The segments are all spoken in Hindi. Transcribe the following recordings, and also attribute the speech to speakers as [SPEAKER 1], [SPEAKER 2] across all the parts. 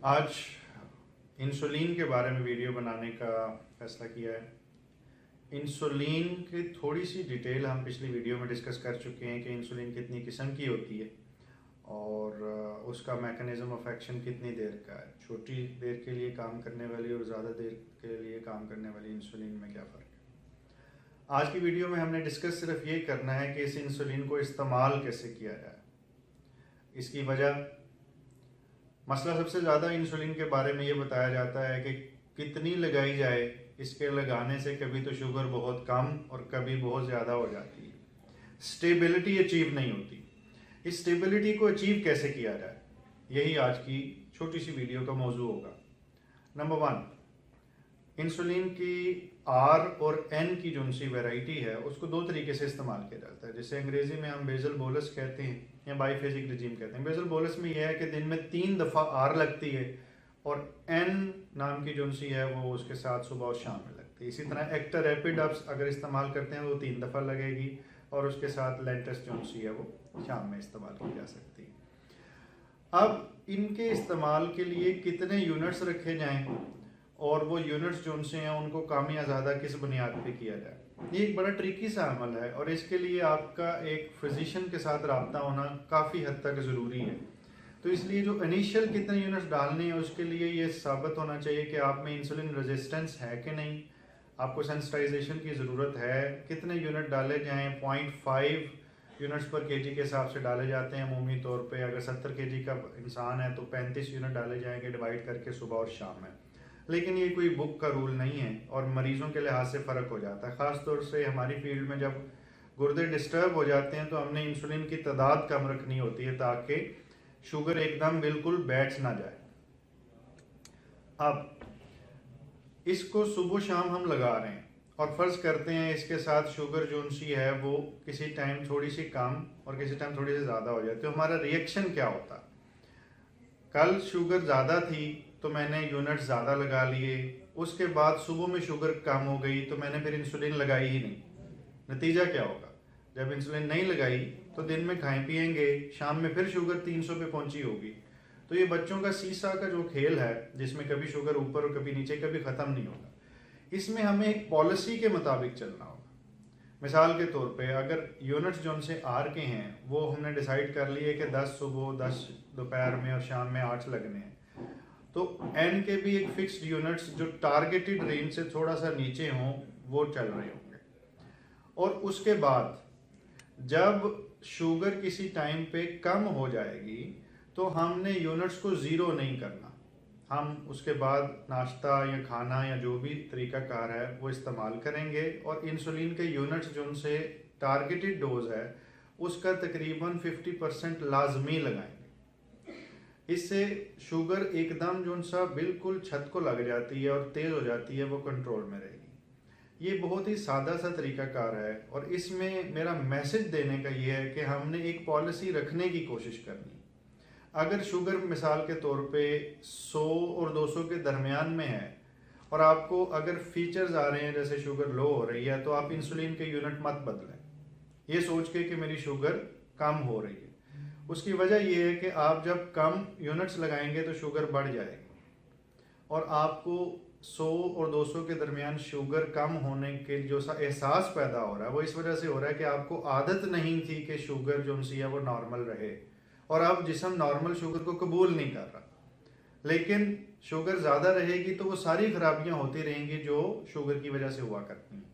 [SPEAKER 1] आज इंसुलिन के बारे में वीडियो बनाने का फैसला किया है। इंसुलिन की थोड़ी सी डिटेल हम पिछली वीडियो में डिस्कस कर चुके हैं कि इंसुलिन कितनी किस्म की होती है और उसका मैकेनिज्म ऑफ एक्शन कितनी देर का है। छोटी देर के लिए काम करने वाली और ज़्यादा देर के लिए काम करने वाली इंसुलिन में क्या फ़र्क है। आज की वीडियो में हमने डिस्कस सिर्फ ये करना है कि इस इंसुलिन को इस्तेमाल कैसे किया जाए, इसकी वजह। मसला सबसे ज़्यादा इंसुलिन के बारे में ये बताया जाता है कि कितनी लगाई जाए। इसके लगाने से कभी तो शुगर बहुत कम और कभी बहुत ज़्यादा हो जाती है, स्टेबिलिटी अचीव नहीं होती। इस स्टेबिलिटी को अचीव कैसे किया जाए, यही आज की छोटी सी वीडियो का मौजू होगा। नंबर 1, इंसुलिन की आर और एन की जो सी वैरायटी है उसको दो तरीके से इस्तेमाल किया जाता है, जिसे अंग्रेजी में हम बेजल बोलस कहते हैं या बाईफेजिक रिजीम कहते हैं। बेजल बोलस में यह है कि दिन में 3 दफ़ा आर लगती है और एन नाम की जो सी है वो उसके साथ सुबह और शाम में लगती है। इसी तरह एक्टा रैपिड आप अगर इस्तेमाल करते हैं वो 3 दफ़ा लगेगी और उसके साथ लेंटस जो सी है वो शाम में इस्तेमाल की जा सकती है। अब इनके इस्तेमाल के लिए कितने यूनिट्स रखे जाएं और वो यूनिट्स जो उनसे हैं उनको कम या ज़्यादा किस बुनियाद पे किया जाए, ये एक बड़ा ट्रिकी सा अमल है और इसके लिए आपका एक फिजिशियन के साथ रब्ता होना काफ़ी हद तक ज़रूरी है। तो इसलिए जो इनिशियल कितने यूनिट्स डालने हैं उसके लिए ये साबित होना चाहिए कि आप में इंसुलिन रेजिस्टेंस है कि नहीं, आपको सेंसिटाइजेशन की ज़रूरत है, कितने यूनिट डाले जाएँ। 0.5 यूनिट्स पर केजी के हिसाब से डाले जाते हैं अमूमी तौर पे। अगर 70 केजी का इंसान है तो 35 यूनिट डाले जाएंगे डिवाइड करके सुबह और शाम में। लेकिन ये कोई बुक का रूल नहीं है और मरीज़ों के लिहाज से फ़र्क हो जाता है। ख़ास तौर से हमारी फील्ड में जब गुर्दे डिस्टर्ब हो जाते हैं तो हमने इंसुलिन की तादाद कम रखनी होती है ताकि शुगर एकदम बिल्कुल बैठ ना जाए। अब इसको सुबह शाम हम लगा रहे हैं और फ़र्ज़ करते हैं इसके साथ शुगर जो सी है वो किसी टाइम थोड़ी सी कम और किसी टाइम थोड़ी सी ज़्यादा हो जाती है। तो हमारा रिएक्शन क्या होता? कल शुगर ज़्यादा थी तो मैंने यूनिट ज़्यादा लगा लिए, उसके बाद सुबह में शुगर कम हो गई तो मैंने फिर इंसुलिन लगाई ही नहीं। नतीजा क्या होगा? जब इंसुलिन नहीं लगाई तो दिन में खाएं पिएंगे, शाम में फिर शुगर 300 पे पहुंची होगी। तो ये बच्चों का सीसा का जो खेल है जिसमें कभी शुगर ऊपर और कभी नीचे, कभी ख़त्म नहीं होगा। इसमें हमें एक पॉलिसी के मुताबिक चलना होगा। मिसाल के तौर पे अगर यूनिट्स जो उनसे आर के हैं वो हमने डिसाइड कर लिए कि 10 सुबह, 10 दोपहर में और शाम में 8 लगने हैं, तो एन के भी एक फिक्स्ड यूनिट्स जो टारगेटेड रेंज से थोड़ा सा नीचे हों वो चल रहे होंगे। और उसके बाद जब शुगर किसी टाइम पे कम हो जाएगी तो हमने यूनिट्स को ज़ीरो नहीं करना, हम उसके बाद नाश्ता या खाना या जो भी तरीकाकार है वो इस्तेमाल करेंगे और इंसुलिन के यूनिट्स जो उनसे टारगेटेड डोज है उसका तकरीबन 50% लाजमी लगाएंगे। इससे शुगर एकदम जो सा बिल्कुल छत को लग जाती है और तेज़ हो जाती है, वो कंट्रोल में रहेगी। ये बहुत ही सादा सा तरीकाकार है और इसमें मेरा मैसेज देने का ये है कि हमने एक पॉलिसी रखने की कोशिश करनी। अगर शुगर मिसाल के तौर पे 100 और 200 के दरमियान में है और आपको अगर फीचर्स आ रहे हैं जैसे शुगर लो हो रही है तो आप इंसुलिन के यूनिट मत बदलें ये सोच के कि मेरी शुगर कम हो रही है। उसकी वजह यह है कि आप जब कम यूनिट्स लगाएंगे तो शुगर बढ़ जाएगी और आपको 100 और 200 के दरमियान शुगर कम होने के जो सा एहसास पैदा हो रहा है वो इस वजह से हो रहा है कि आपको आदत नहीं थी कि शुगर जो सी है वो नॉर्मल रहे और अब जिस्म नॉर्मल शुगर को कबूल नहीं कर रहा। लेकिन शुगर ज़्यादा रहेगी तो वो सारी खराबियां होती रहेंगी जो शुगर की वजह से हुआ करती हैं।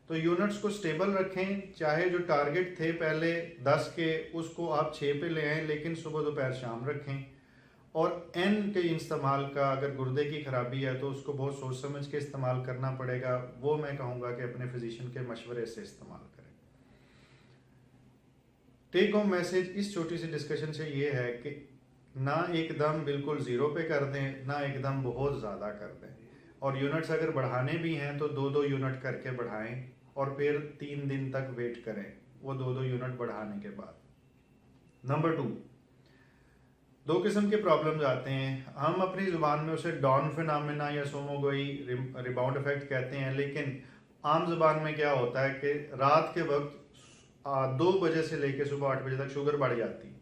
[SPEAKER 1] तो यूनिट्स को स्टेबल रखें, चाहे जो टारगेट थे पहले 10 के उसको आप 6 पे ले आएँ, लेकिन सुबह दोपहर शाम रखें। और एन के इस्तेमाल का अगर गुर्दे की खराबी है तो उसको बहुत सोच समझ के इस्तेमाल करना पड़ेगा, वो मैं कहूँगा कि अपने फिजिशियन के मशवरे से इस्तेमाल करें। टेक होम मैसेज इस छोटी सी डिस्कशन से ये है कि ना एकदम बिल्कुल ज़ीरो पे कर दें, ना एकदम बहुत ज़्यादा कर दें। और यूनिट्स अगर बढ़ाने भी हैं तो 2-2 यूनिट करके बढ़ाएं और फिर 3 दिन तक वेट करें वो 2-2 यूनिट बढ़ाने के बाद। नंबर 2, 2 किस्म के प्रॉब्लम्स आते हैं। हम अपनी ज़ुबान में उसे डॉन फिनोमेना या सोमोगोई रिबाउंड इफेक्ट कहते हैं, लेकिन आम ज़ुबान में क्या होता है कि रात के वक्त 2 बजे से लेकर सुबह 8 बजे तक शुगर बढ़ जाती है।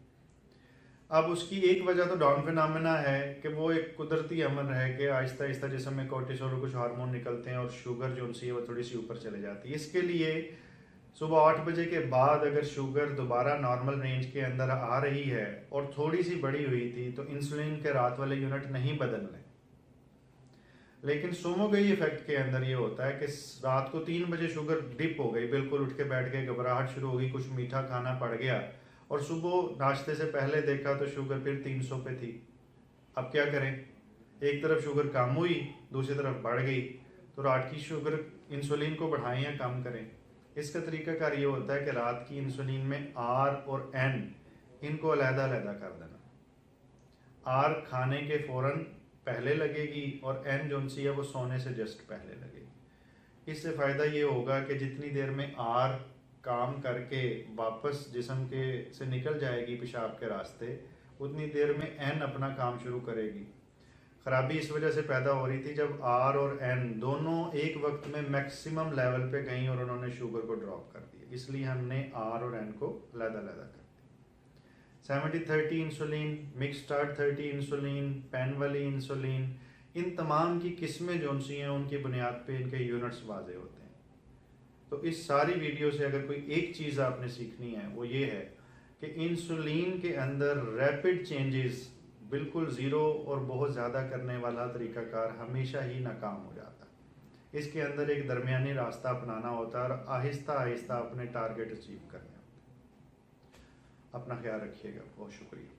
[SPEAKER 1] अब उसकी एक वजह तो डाउन फिनोमेना है कि वो एक कुदरती अमर है कि आहिस्ता आहिस्ता जिसम में कोर्टिसोल और कुछ हार्मोन निकलते हैं और शुगर जो उनसी है वो थोड़ी सी ऊपर चले जाती है। इसके लिए सुबह 8 बजे के बाद अगर शुगर दोबारा नॉर्मल रेंज के अंदर आ रही है और थोड़ी सी बढ़ी हुई थी तो इंसुलिन के रात वाले यूनिट नहीं बदलने। लेकिन सोमोगई इफेक्ट के अंदर ये होता है कि रात को 3 बजे शुगर डिप हो गई, बिल्कुल उठ के बैठ गए, घबराहट शुरू हो गई, कुछ मीठा खाना पड़ गया और सुबह नाश्ते से पहले देखा तो शुगर फिर 300 पे थी। अब क्या करें? एक तरफ शुगर कम हुई, दूसरी तरफ बढ़ गई, तो रात की शुगर इंसुलिन को बढ़ाएं या कम करें? इसका तरीकाकार ये होता है कि रात की इंसुलिन में आर और एन इनको अलहदा अलहदा कर देना। आर खाने के फौरन पहले लगेगी और एन जो सी है वो सोने से जस्ट पहले लगेगी। इससे फ़ायदा ये होगा कि जितनी देर में आर काम करके वापस जिस्म के से निकल जाएगी पेशाब के रास्ते, उतनी देर में एन अपना काम शुरू करेगी। खराबी इस वजह से पैदा हो रही थी जब आर और एन दोनों एक वक्त में मैक्सिमम लेवल पे गई और उन्होंने शुगर को ड्रॉप कर दिया, इसलिए हमने आर और एन को अलग-अलग कर दिया। 70-30 इंसुलिन, मिक्सड 30 इंसुलिन, पेन वाली इंसुलिन, इन तमाम की किस्में जो सी हैं उनकी बुनियाद पे इनके यूनिट्स वाजे होते हैं। तो इस सारी वीडियो से अगर कोई एक चीज़ आपने सीखनी है वो ये है कि इंसुलिन के अंदर रैपिड चेंजेस, बिल्कुल ज़ीरो और बहुत ज़्यादा करने वाला तरीकाकार हमेशा ही नाकाम हो जाता है। इसके अंदर एक दरमियानी रास्ता अपनाना होता है और आहिस्ता आहिस्ता अपने टारगेट अचीव करने होते हैं। अपना ख्याल रखिएगा। बहुत शुक्रिया।